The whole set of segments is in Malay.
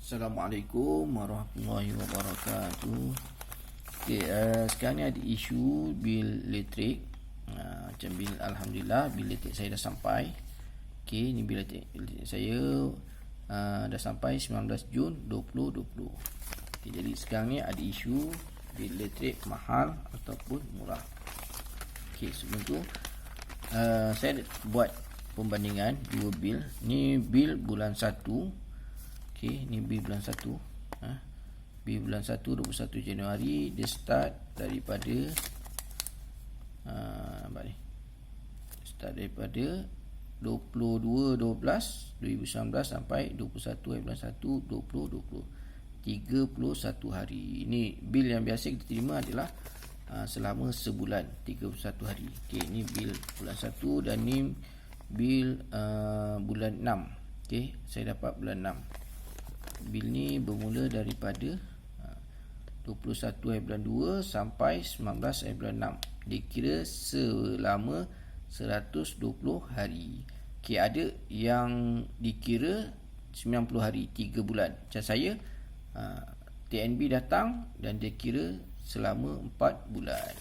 Assalamualaikum warahmatullahi wabarakatuh. Okay, sekarang ni ada isu bil elektrik. Macam bil, Alhamdulillah bil elektrik saya dah sampai. Okay, ni bil elektrik saya dah sampai 19 Jun 2020. Okay, jadi sekarang ni ada isu bil elektrik mahal ataupun murah. Okay, sebelum tu saya buat pembandingan dua bil. Ni bil bulan 1. Okey, ni bil bulan 1. Bil bulan 1 21 Januari, dia start daripada start daripada 22/12/2019 sampai 21 bulan 1 2020. 31 hari. Ini bil yang biasa kita terima adalah selama sebulan, 31 hari. Okey, ni bil bulan 1 dan ni bil bulan 6. Okey, saya dapat bulan 6. Bil ni bermula daripada 21 bulan 2 sampai 19 bulan 6. Dikira selama 120 hari. Okey, ada yang dikira 90 hari, 3 bulan. Macam saya, TNB datang dan dia kira selama 4 bulan.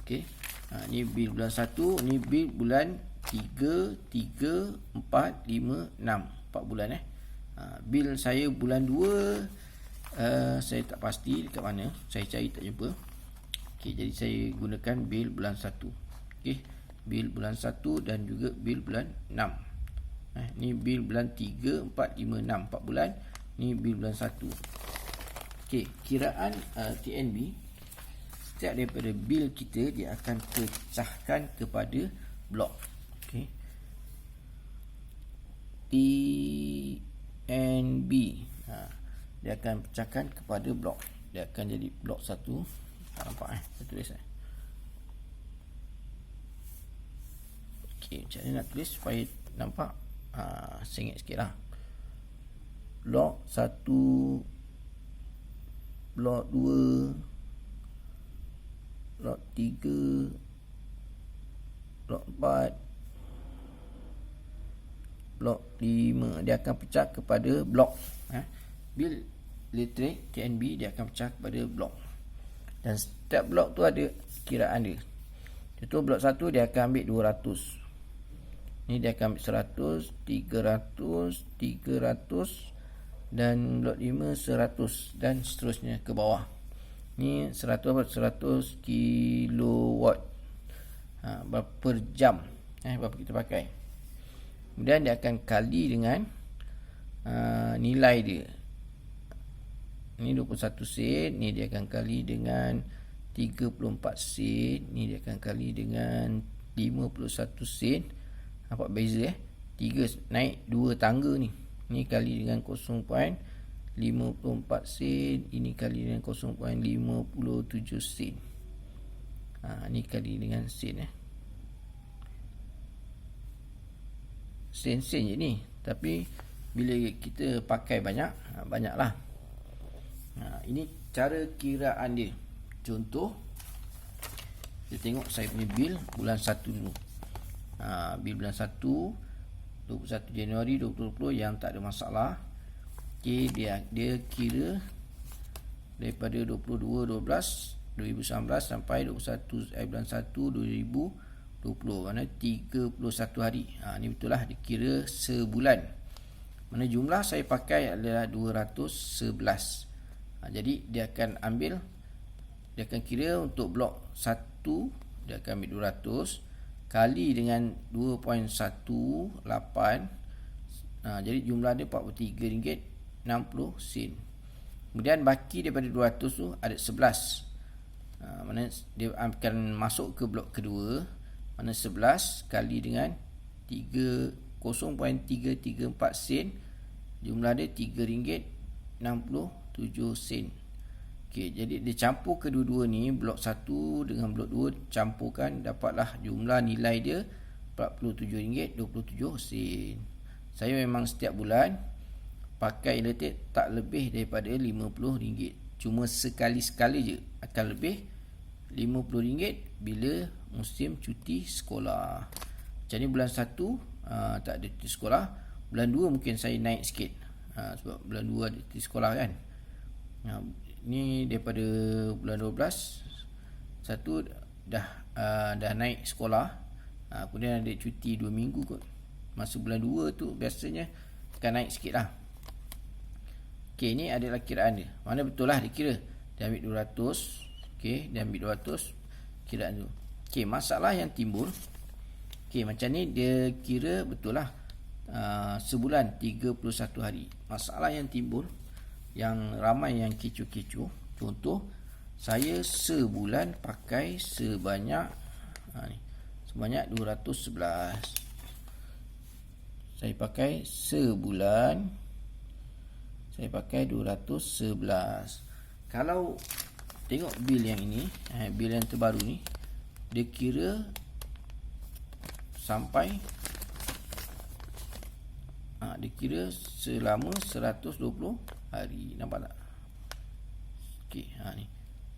Okey. Ni bil bulan 1, ni bil bulan 3, 4, 5, 6. 4 bulan bil saya bulan 2 saya tak pasti dekat mana, saya cari tak jumpa. Okey, jadi saya gunakan bil bulan 1. Okey, bil bulan 1 dan juga bil bulan 6. Ni bil bulan 3, 4, 5, 6, 4 bulan. Ni bil bulan 1. Okey, kiraan TNB setiap daripada bil kita dia akan pecahkan kepada blok. Okey, TNB dia akan pecahkan kepada blok. Dia akan jadi blok 1. Tak nampak saya tulis Okey, macam mana nak tulis supaya nampak? Sengit sikit lah. Blok 1, blok 2, blok 3, blok 4, blok 5. Dia akan pecah kepada blok. Bil elektrik TNB dia akan pecah kepada blok. Dan setiap blok tu ada kiraan dia. Contoh blok 1 dia akan ambil 200. Ni dia akan ambil 100, 300, 300 dan blok 5 100 dan seterusnya ke bawah. Ni 100 kilowatt per jam berapa kita pakai. Kemudian dia akan kali dengan nilai dia. Ni 21 sen, ni dia akan kali dengan 34 sen, ni dia akan kali dengan 51 sen. Nampak beza 3 naik 2 tangga ni. Ni kali dengan 0.54 sen, ini kali dengan 0.57 sen. Ni kali dengan sen sen-sen je ni. Tapi bila kita pakai banyaklah. Ini cara kiraan dia. Contoh, kita tengok saya punya bil bulan 1 dulu. Bil bulan 1 21 Januari 2020 yang tak ada masalah. Okey, dia kira daripada 22/12/2019 sampai 21 bulan 1 2020. Mana 31 hari. Ni betul lah, dikira sebulan. Mana jumlah saya pakai adalah 211. Jadi dia akan kira untuk blok 1 dia akan ambil 200 kali dengan 2.18. Jadi jumlah dia RM43.60. Kemudian baki daripada 200 tu ada 11. Mana dia akan masuk ke blok kedua. Mana 11 kali dengan 0.334 sen. Jumlah dia RM3.67. Okey, jadi dia campur kedua-dua ni, blok 1 dengan blok 2 campurkan, dapatlah jumlah nilai dia RM47.27. Saya memang setiap bulan pakai elektrik tak lebih daripada RM50. Cuma sekali-sekali je akan lebih RM50 bila musim cuti sekolah. Macam ni bulan 1 tak ada cuti sekolah. Bulan 2 mungkin saya naik sikit. Sebab bulan 2 di sekolah kan. Ni daripada bulan 12 satu dah naik sekolah. Kemudian ada cuti 2 minggu kot. Masa bulan 2 tu biasanya akan naik sikit lah. Okey, ni adalah kiraan dia. Mana betul lah dia kira. Dia ambil 200. Okey, dia ambil 200 kiraan tu. Okey, masalah yang timbul. Okey, macam ni dia kira betul lah. Sebulan 31 hari. Masalah yang timbul, yang ramai yang kecoh-kecoh. Contoh, saya sebulan pakai sebanyak 211. Saya pakai sebulan, saya pakai 211. Kalau tengok bil yang ini, bil yang terbaru ni, dia kira sampai dia kira selama 120 hari. Nampak tak? Okey, ni.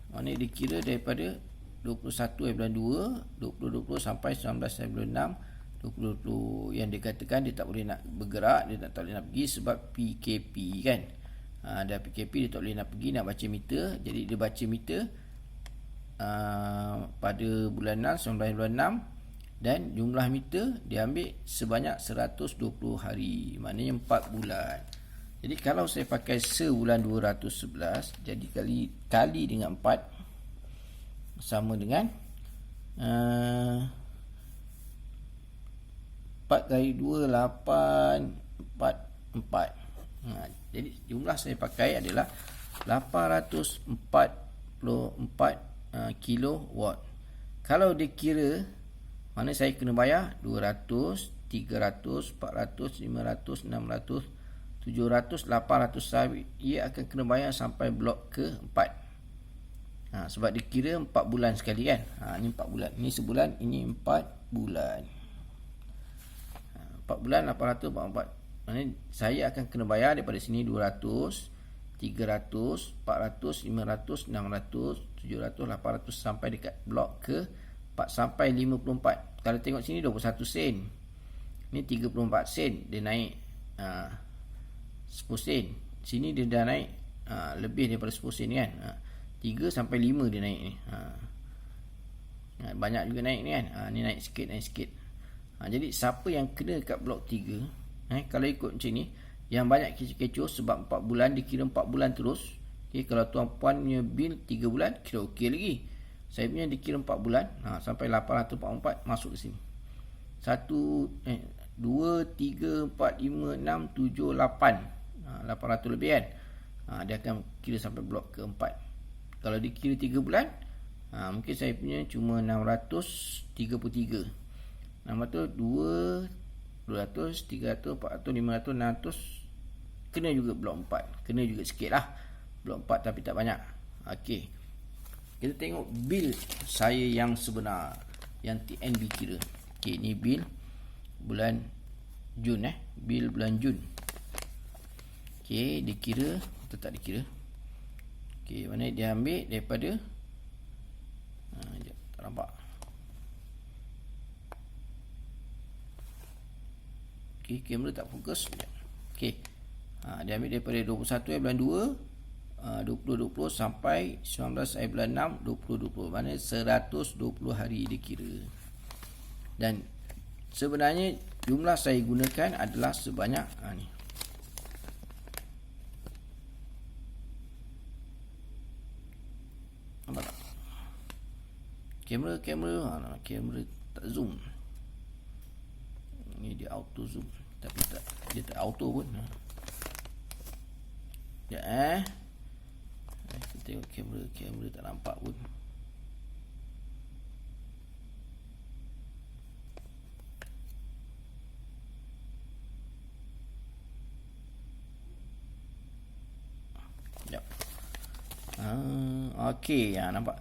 Mana dia kira daripada 21 bulan 2, 2020 sampai 19 bulan 6, 2020 yang dikatakan dia tak boleh nak bergerak, dia tak boleh nak pergi sebab PKP kan. Dah PKP dia tak boleh nak pergi nak baca meter. Jadi dia baca meter pada bulan 6, 19 bulan 6, dan jumlah meter dia ambil sebanyak 120 hari. Maknanya 4 bulan. Jadi kalau saya pakai sebulan 211, jadi kali dengan 4 sama dengan 4 kali 2 8 4. Jadi jumlah saya pakai adalah 844 kilowatt. Kalau dia kira, mana saya kena bayar 200, 300, 400, 500, 600, 700, 800. Ia akan kena bayar sampai blok ke-4. Sebab dia kira 4 bulan sekali kan. Ni 4 bulan. Ni sebulan, ini 4 bulan. 4 bulan 844. Maknanya saya akan kena bayar daripada sini 200, 300, 400, 500, 600, 700, 800 sampai dekat blok ke 4 sampai 54. Kalau tengok sini 21 sen. Ni 34 sen dia naik 10 sen. Sini dia dah naik lebih daripada 10 sen kan. 3 sampai 5 dia naik ni. Banyak juga naik ni kan. Ni naik sikit. Jadi siapa yang kena kat blok 3, kalau ikut macam ni, yang banyak kecoh-kecoh sebab 4 bulan dikira 4 bulan terus. Kalau tuan-puan punya bil 3 bulan kira okey lagi. Saya punya dikira 4 bulan sampai 844 masuk ke sini. 1 2 3 4 5 6 7 8 800 lebih kan. Dia akan kira sampai blok ke-4. Kalau dikira 3 bulan, mungkin saya punya cuma 633. 600, 200, 300, 400, 500, 600. Kena juga blok 4. Kena juga sikit lah blok 4, tapi tak banyak. Okey, kita tengok bil saya yang sebenar, yang TNB kira. Okey, ni bil bulan Jun. Bil bulan Jun. Okey, dia kira atau tak dikira. Okey, mana dia ambil daripada tak nampak. Okey, kamera tak fokus. Okey. Dia ambil daripada 21 bulan 2 2020 sampai 19 bulan 6 2020. Maknanya 120 hari dia kira. Dan sebenarnya jumlah saya gunakan adalah sebanyak ni. Nampak tak? Kamera tak zoom. Ni dia auto zoom, tapi dia tak auto pun. Kita tengok kamera tak nampak pun. Okey, nampak.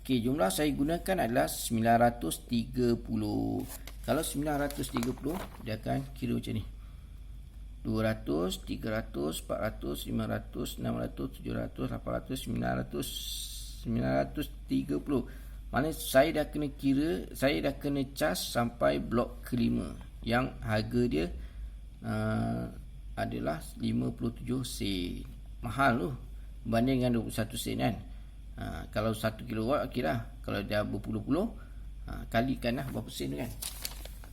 Okey, jumlah saya gunakan adalah 930. Kalau 930, dia akan kira macam ni. 200, 300, 400, 500, 600, 700, 800, 930. Maknanya saya dah kena kira, saya dah kena cas sampai blok ke-5 yang harga dia adalah 57 sen. Mahal tu berbanding dengan 21 sen kan. Kalau 1 kilowatt okey lah. Kalau dah berpuluh-puluh, kalikanlah berapa sen tu kan.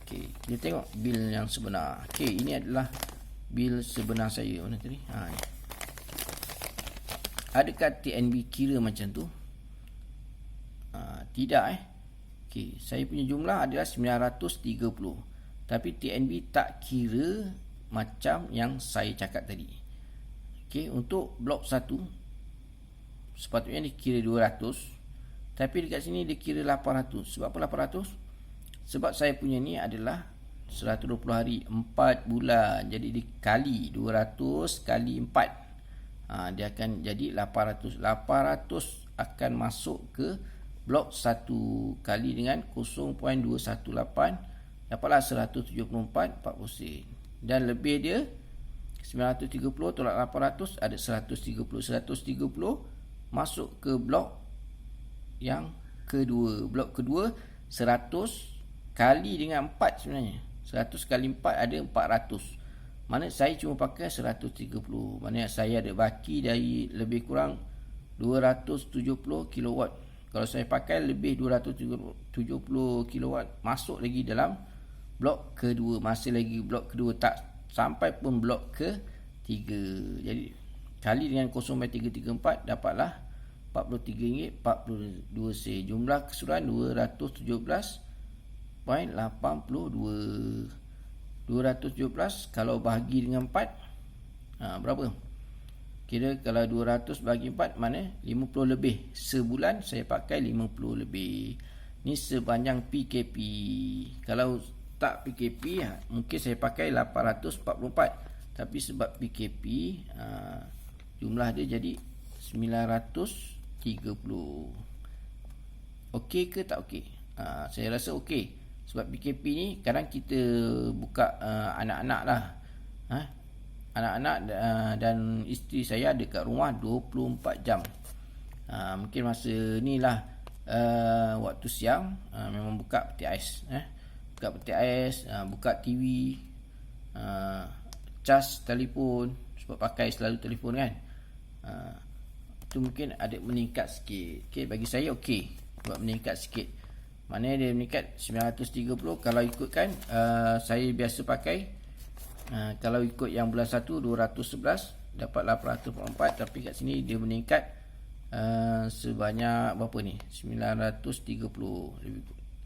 Okey, kita tengok bil yang sebenar. Okey, ini adalah bil sebenar saya. Mana tadi? Ni. Adakah TNB kira macam tu? Tidak Okey, saya punya jumlah adalah 930. Tapi TNB tak kira macam yang saya cakap tadi. Okey, untuk blok 1 sepatutnya dikira 200. Tapi dekat sini dikira 800. Sebab apa 800? Sebab saya punya ni adalah 120 hari, 4 bulan. Jadi dikali 200 kali 4. Dia akan jadi 800. 800 akan masuk ke blok 1 kali dengan 0.218. Dapatlah 174, 40 sen. Dan lebih dia 930 tolak 800 ada 130. 130 masuk ke blok yang kedua. Blok kedua 100 kali dengan 4 sebenarnya. 100 kali 4 ada 400. Mana saya cuma pakai 130. Mana saya ada baki dari lebih kurang 270 kilowatt. Kalau saya pakai lebih 270 kilowatt masuk lagi dalam blok kedua. Masih lagi blok kedua, tak sampai pun blok ketiga. Jadi kali dengan 0.334 dapatlah RM43.42 sen. Jumlah keseluruhan 217.82. 217 kalau bahagi dengan 4, berapa? Kira kalau 200 bagi 4 mana? 50 lebih. Sebulan saya pakai 50 lebih. Ni sepanjang PKP. Kalau tak PKP mungkin saya pakai 844. Tapi sebab PKP jumlah dia jadi 930. Okey ke tak okey? Saya rasa okey. Sebab PKP ni kadang kita buka anak-anak lah. Anak-anak dan isteri saya ada kat rumah 24 jam. Mungkin masa ni lah waktu siang memang buka peti ais. Buka peti ais, buka TV, cas telefon. Sebab pakai selalu telefon kan. Itu mungkin ada meningkat sikit. Okay, bagi saya okey. Sebab meningkat sikit. Mana dia meningkat 930. Kalau ikutkan saya biasa pakai, kalau ikut yang bulan 1 211 dapat 844. Tapi kat sini dia meningkat sebanyak berapa ni? 930.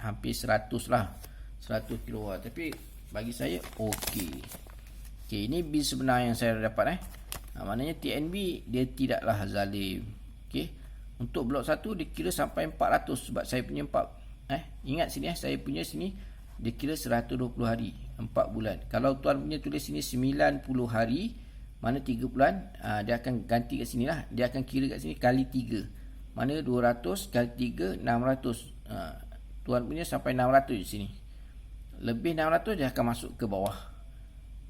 Hampir 100 lah. 100 kilowatt. Tapi bagi saya okey. Okey, ini bil sebenar yang saya dapat maknanya TNB dia tidaklah zalim. Okey. Untuk blok 1 dia kira sampai 400 sebab saya punya 4 ingat sini saya punya sini dia kira 120 hari, 4 bulan. Kalau tuan punya tulis sini 90 hari, mana 3 bulan, dia akan ganti kat sini lah. Dia akan kira kat sini kali 3. Mana 200 kali 3 600. Tuan punya sampai 600 di sini. Lebih 600 dia akan masuk ke bawah.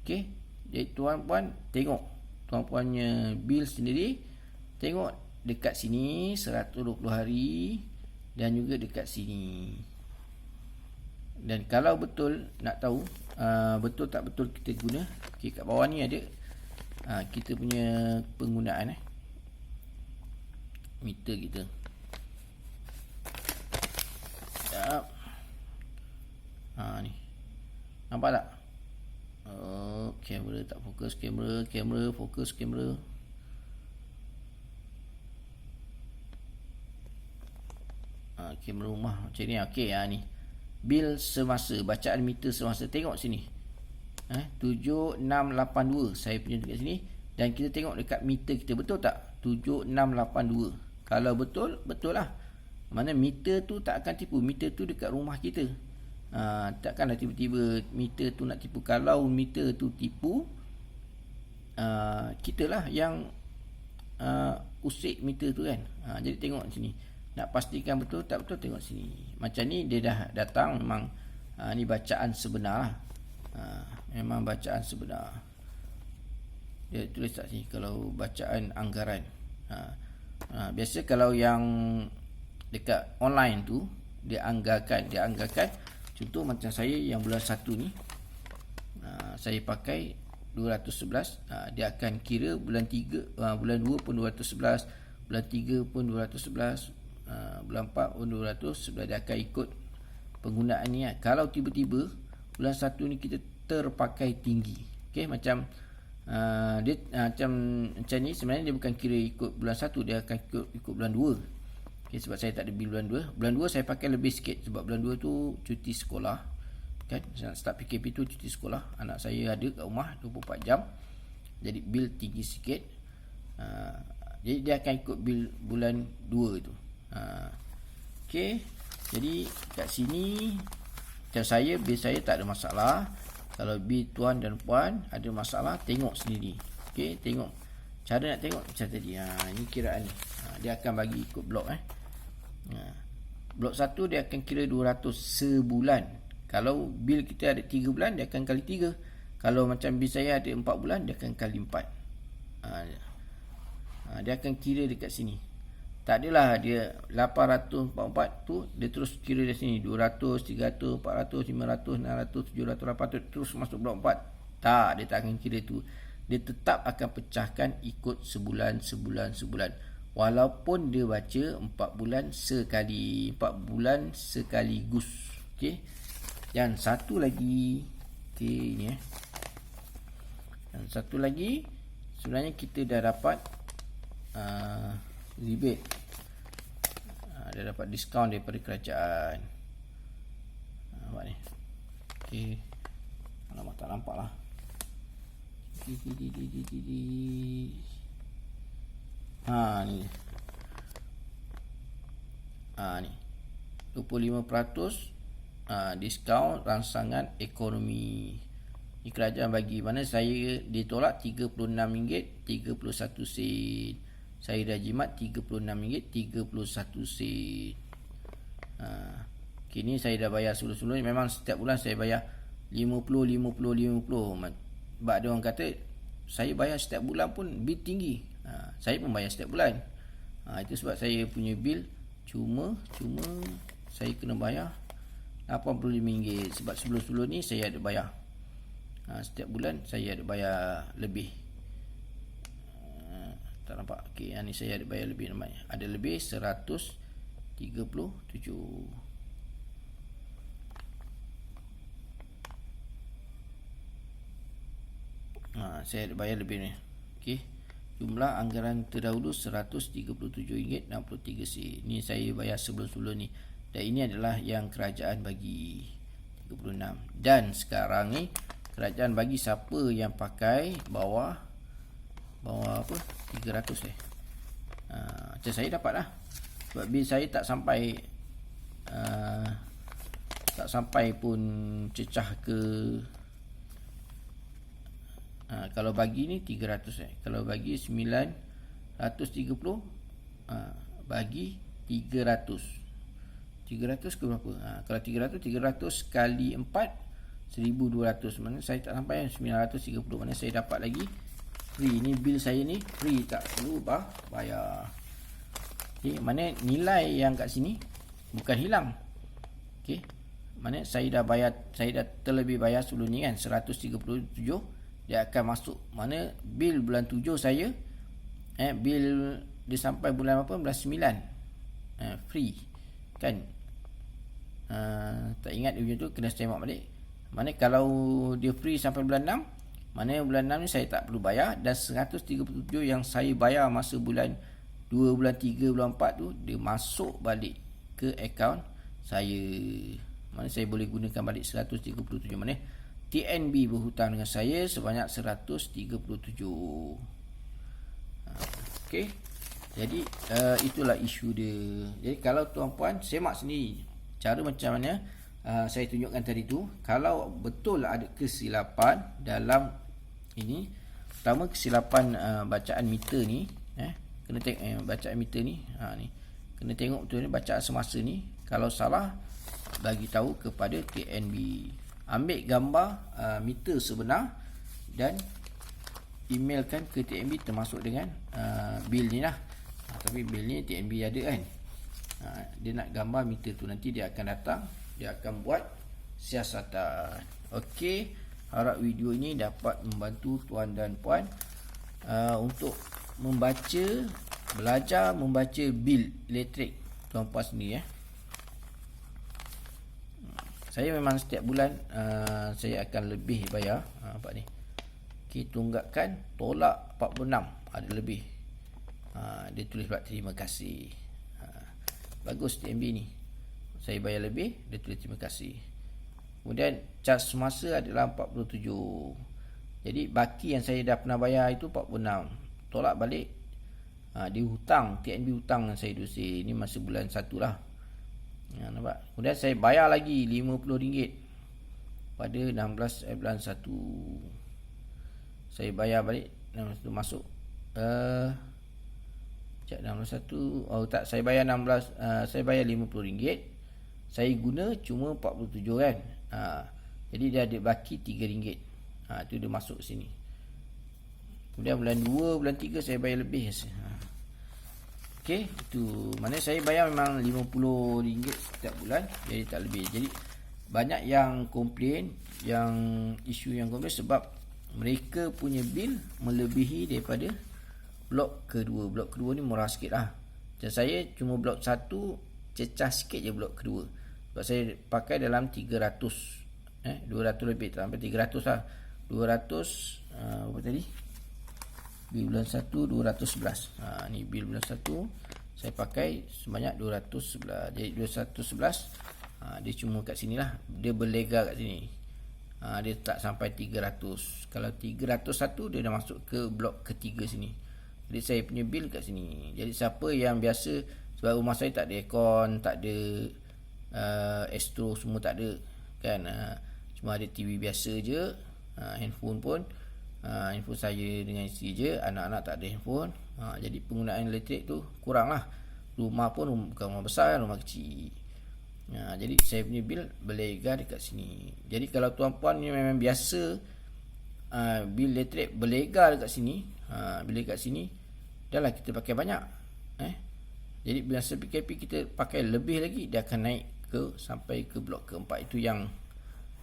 Okey. Jadi tuan-puan tengok tuan puannya bil sendiri, tengok dekat sini 120 hari dan juga dekat sini. Dan kalau betul nak tahu betul tak betul kita guna, okey, kat bawah ni ada kita punya penggunaan meter kita. Sekejap. Ni nampak tak? Kamera tak fokus. Kamera fokus. Kamera rumah macam ni. Okey, ni bil semasa, bacaan meter semasa. Tengok sini 7682 saya punya dekat sini. Dan kita tengok dekat meter kita, betul tak? 7682. Kalau betul, betul lah. Mana meter tu tak akan tipu. Meter tu dekat rumah kita. Takkanlah tiba-tiba meter tu nak tipu. Kalau meter tu tipu, kita lah yang usik meter tu kan. Jadi tengok sini, nak pastikan betul tak betul, tengok sini. Macam ni dia dah datang. Memang ni bacaan sebenar lah. Memang bacaan sebenar. Dia tulis tak sini kalau bacaan anggaran. Biasa kalau yang dekat online tu dia anggarkan. Contoh macam saya yang bulan 1 ni, saya pakai 211, dia akan kira bulan 3, bulan 2 pun 211, bulan 3 pun 211, bulan 4 pun 211. Dia akan ikut penggunaan ni. Kalau tiba-tiba bulan 1 ni kita terpakai tinggi, okey, macam dia macam ni, sebenarnya dia bukan kira ikut bulan 1, dia akan ikut bulan 2. Okay, sebab saya tak ada bil bulan 2. Bulan 2 saya pakai lebih sikit sebab bulan 2 tu cuti sekolah. Kan, start PKP tu cuti sekolah. Anak saya ada kat rumah 24 jam. Jadi bil tinggi sikit. Jadi dia akan ikut bil bulan 2 tu. Okey. Jadi kat sini macam saya, bil saya tak ada masalah. Kalau bil tuan dan puan ada masalah, tengok sendiri. Okey, tengok. Cara nak tengok macam tadi. Ini kiraan ni. Dia akan bagi ikut blok blok 1 dia akan kira 200 sebulan. Kalau bil kita ada 3 bulan, dia akan kali 3. Kalau macam bil saya ada 4 bulan, dia akan kali 4. Dia akan kira dekat sini. Tak adalah dia 844 tu dia terus kira dari sini 200, 300, 400, 500, 600, 700, 800 terus masuk blok 4. Tak, dia tak akan kira tu. Dia tetap akan pecahkan ikut sebulan. Walaupun dia baca 4 bulan sekali, 4 bulan sekaligus. Okey. Dan satu lagi, okey, ni dan satu lagi, sebenarnya kita dah dapat rebate. Dia dapat diskaun daripada kerajaan. Nampak ni. Okey. Alamak, tak nampak lah. Ni. Ni. 25% diskaun rangsangan ekonomi. Ni kerajaan bagi. Mana saya ditolak RM36.31. Saya dah jimat RM36.31. Kini saya dah bayar sebelum-sebelum ni. Memang setiap bulan saya bayar 50. Sebab ada orang kata saya bayar setiap bulan pun bil tinggi. Saya pun bayar setiap bulan. Itu sebab saya punya bil cuma saya kena bayar RM85. Sebab sebelum-sebelum ni saya ada bayar. Setiap bulan saya ada bayar lebih. Tak nampak. Okey, ni saya ada bayar lebih namanya. Ada lebih 137. Saya ada bayar lebih ni. Okey. Jumlah anggaran terdahulu RM137.63. Ni saya bayar sebelum-sebelum ni. Dan ini adalah yang kerajaan bagi 36. Dan sekarang ni kerajaan bagi siapa yang pakai bawah apa 300 macam saya dapat lah. Sebab bil saya tak sampai pun cecah ke. Kalau bagi ni 300 kalau bagi 930 bagi 300 ke berapa? Kalau 300 kali 4 1200. Mana saya tak sampai 930. Mana saya dapat lagi free. Ni bil saya ni free, tak perlu bayar. Okay, mana nilai yang kat sini bukan hilang. Okey, mana saya dah bayar, saya dah terlebih bayar sebelum ni kan 137. Dia akan masuk. Mana bil bulan 7 saya bil dia sampai bulan apa? Bulan 9 free kan. Tak ingat dia tu, kena tengok balik. Mana kalau dia free sampai bulan 6, mana bulan 6 ni saya tak perlu bayar. Dan 137 yang saya bayar masa bulan 2, bulan 3, bulan 4 tu, dia masuk balik ke akaun saya. Mana saya boleh gunakan balik 137. Mana TNB berhutang dengan saya sebanyak 137. Okey. Jadi itulah isu dia. Jadi kalau tuan-puan semak sendiri cara macam mana saya tunjukkan tadi tu. Kalau betul ada kesilapan dalam ini, pertama kesilapan bacaan meter ni, kena tengok bacaan meter ni, ni kena tengok betul ni bacaan semasa ni. Kalau salah, bagi tahu kepada TNB. Ambil gambar meter sebenar dan emailkan ke TNB termasuk dengan bil ni lah. Tapi bil ni TNB ada kan. Dia nak gambar meter tu, nanti dia akan datang, dia akan buat siasatan. Okey, Harap video ini dapat membantu tuan dan puan untuk belajar membaca bil elektrik tuan puan sendiri. Saya memang setiap bulan saya akan lebih bayar. Nampak ni. Okey, tunggakan tolak 46 ada lebih. Dia tulis pula terima kasih. Bagus TNB ni. Saya bayar lebih, dia tulis terima kasih. Kemudian cas semasa adalah 47. Jadi baki yang saya dah pernah bayar itu 46. Tolak balik dia hutang, TNB hutang yang saya dosa. Ini masa bulan 1 lah. Nampak? Kemudian saya bayar lagi RM50 pada 16 bulan 1. Saya bayar balik masuk 61. Oh tak, saya bayar 16, saya bayar RM50. Saya guna cuma 47 kan. Jadi dia ada baki RM3. Itu dia masuk sini. Kemudian bulan 2, bulan 3 saya bayar lebih. Okey, itu mana saya bayar memang RM50 setiap bulan, jadi tak lebih. Jadi banyak yang komplain, isu yang komplain sebab mereka punya bil melebihi daripada blok kedua. Blok kedua ni murah sikit lah. Dan saya cuma blok 1 cecah sikit je blok kedua. Sebab saya pakai dalam 300 200 lebih, tak sampai 300 lah. 200 apa tadi? Bil bulan 1 211. Ni bil bulan 1 saya pakai sebanyak 211. Jadi 211 dia cuma kat sini lah. Dia berlega kat sini. Dia tak sampai 300. Kalau 301 dia dah masuk ke blok ketiga sini. Jadi saya punya bil kat sini. Jadi siapa yang biasa, sebab rumah saya tak ada aircon, tak ada Astro, semua tak ada kan. Cuma ada TV biasa je. Handphone pun handphone saya dengan isteri je. Anak-anak tak ada handphone. Jadi penggunaan elektrik tu kurang lah. Rumah pun bukan rumah besar, rumah kecil. Jadi saya punya bil berlega dekat sini. Jadi kalau tuan-puan ni memang biasa bil elektrik berlega dekat sini, bila dekat sini dah lah kita pakai banyak. Jadi biasa PKP kita pakai lebih lagi, dia akan naik sampai ke blok keempat. Itu yang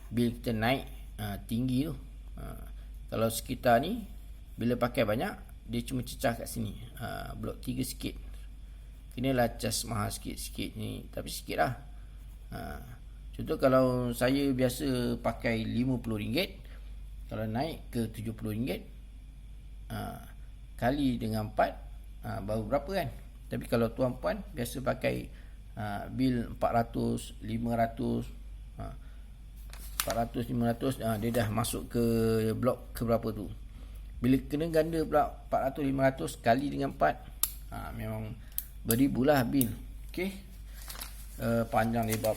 bil kita naik tinggi tu. Kalau sekitar ni bila pakai banyak, dia cuma cecah kat sini. Blok 3 sikit. Kenalah cas mahal sikit-sikit ni, tapi sikit lah. Contoh kalau saya biasa pakai RM50, kalau naik ke RM70, kali dengan 4, baru berapa kan. Tapi kalau tuan-puan biasa pakai bil 400, 500, 400, 500, dia dah masuk ke blok ke berapa tu. Bila kena ganda pula 400, 500 kali dengan 4, memang beribulah bil. Okey, panjang lebar